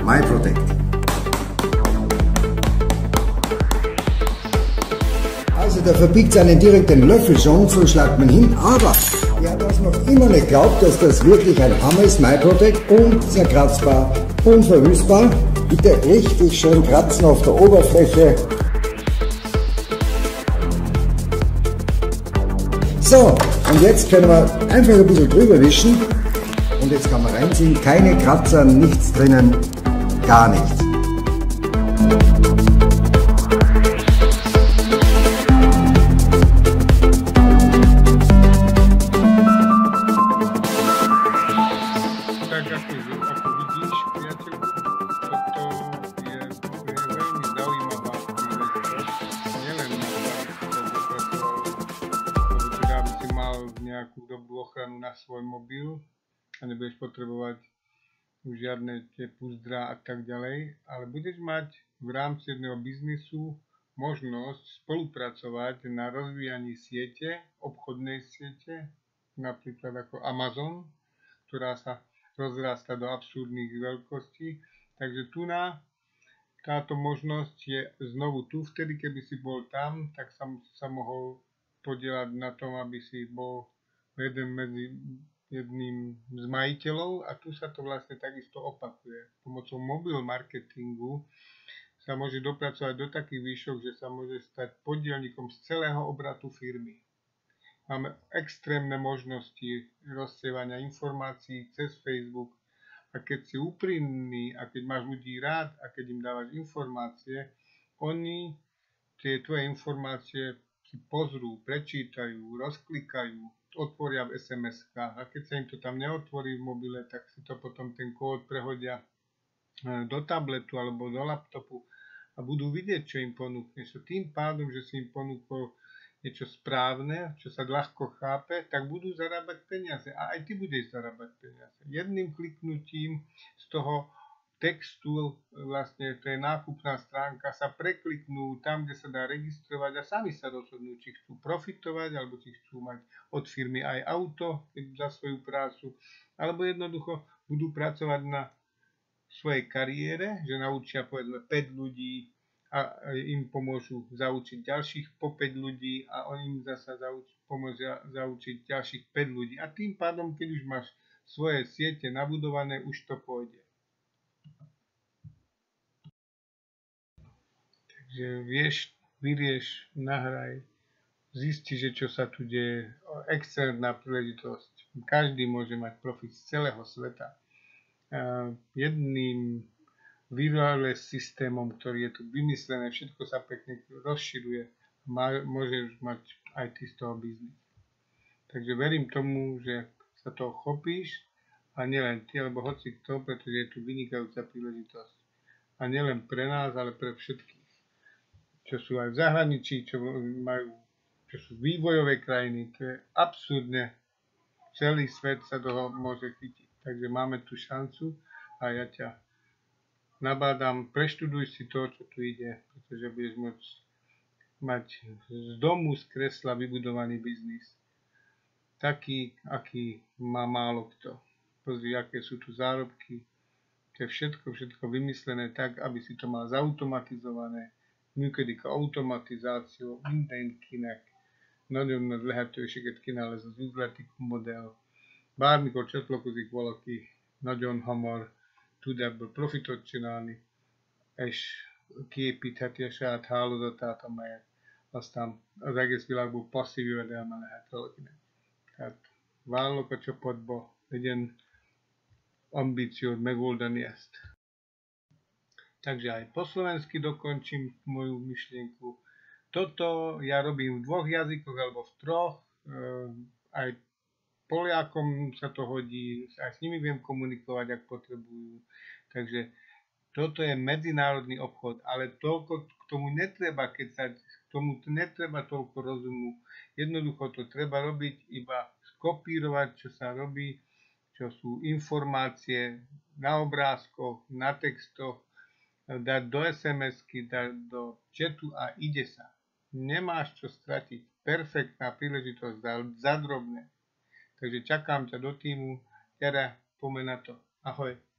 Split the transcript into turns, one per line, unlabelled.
MyProtect. Also da verbiegt einen direkt den Löffel schon, so schlagt man hin, aber wer das noch immer nicht glaubt, dass das wirklich ein Hammer ist, MyProtect, unzerkratzbar, unverwüstbar, bitte richtig schön kratzen auf der Oberfläche. So, und jetzt können wir einfach ein bisschen drüber wischen und jetzt kann man reinziehen, keine Kratzer, nichts drinnen, gar nichts.
Nejakú dobrú ochranu na svoj mobil a nebudeš potrebovať žiadne tie púzdra a tak ďalej, ale budeš mať v rámci jedného biznisu možnosť spolupracovať na rozvíjaní siete, obchodnej siete, napríklad ako Amazon, ktorá sa rozrastá do absurdných veľkostí. Takže táto možnosť je znovu tu. Vtedy, keby si bol tam, tak sa mohol podielať na tom, aby si bol jedným z majiteľov, a tu sa to vlastne takisto opakuje. Pomocou mobil marketingu sa môže dopracovať do takých výšok, že sa môže stať podielnikom z celého obratu firmy. Máme extrémne možnosti rozsievania informácií cez Facebook a keď si úprimný a keď máš ľudí rád a keď im dávaš informácie, oni tie tvoje informácie si pozrú, prečítajú, rozklikajú, otvoria v SMS-kách a keď sa im to tam neotvorí v mobile, tak si to potom ten kód prehodia do tabletu alebo do laptopu a budú vidieť, čo im ponúkneš. Tým pádom, že si im ponúkol niečo správne, čo sa ľahko chápe, tak budú zarábať peniaze a aj ty budeš zarábať peniaze. Jedným kliknutím z toho textu, vlastne to je nákupná stránka, sa prekliknú tam, kde sa dá registrovať a sami sa rozhodnú, či chcú profitovať, alebo či chcú mať od firmy aj auto za svoju prácu, alebo jednoducho budú pracovať na svojej kariére, že naučia povedzme 5 ľudí a im pomôžu zaučiť ďalších po 5 ľudí a oni im zasa pomôžu zaučiť ďalších 5 ľudí. A tým pádom, keď už máš svoje siete nabudované, už to pôjde. Že vyrieš, nahraj, zisti, že čo sa tu deje, excelentná príležitosť. Každý môže mať profit z celého sveta. Jedným wireless systémom, ktorý je tu vymyslené, všetko sa pekne rozširuje, môžeš mať aj ty z toho biznis. Takže verím tomu, že sa toho chopíš a nielen ty, alebo hoci kto, pretože je tu vynikajúca príležitosť. A nielen pre nás, ale pre všetkých, čo sú aj v zahraničí, čo sú vývojové krajiny. To je absurdne. Celý svet sa toho môže chytiť. Takže máme tu šancu a ja ťa nabádam, preštuduj si to, čo tu ide, pretože budeš môcť mať z domu, z kresla vybudovaný biznis. Taký, aký má málo kto. Pozri, aké sú tu zárobky. To je všetko vymyslené tak, aby si to mal zautomatizované. Működik automatizáció mindenkinek. Nagyon nagy lehetőséget kínál ez az üzleti modell. Bármikor csatlakozik valaki, nagyon hamar tud ebből profitot csinálni, és kiépítheti a saját hálózatát, amelyet aztán az egész világból passzív jövedelme lehet valakinek. Tehát vállalok a csapatba, legyen ambíciód megoldani ezt. Takže aj po slovensky dokončím moju myšlienku. Toto ja robím v 2 jazykoch alebo v 3. Aj Poliakom sa to hodí, aj s nimi viem komunikovať, ak potrebujú. Takže toto je medzinárodný obchod, ale toľko k tomu netreba, k tomu netreba toľko rozumu. Jednoducho to treba robiť, iba skopírovať, čo sa robí, čo sú informácie na obrázkoch, na textoch, dať do SMS-ky, dať do chatu a ide sa. Nemáš čo stratiť. Perfektná príležitosť za drobné. Takže čakám ťa do týmu. Teda, poďme na to. Ahoj.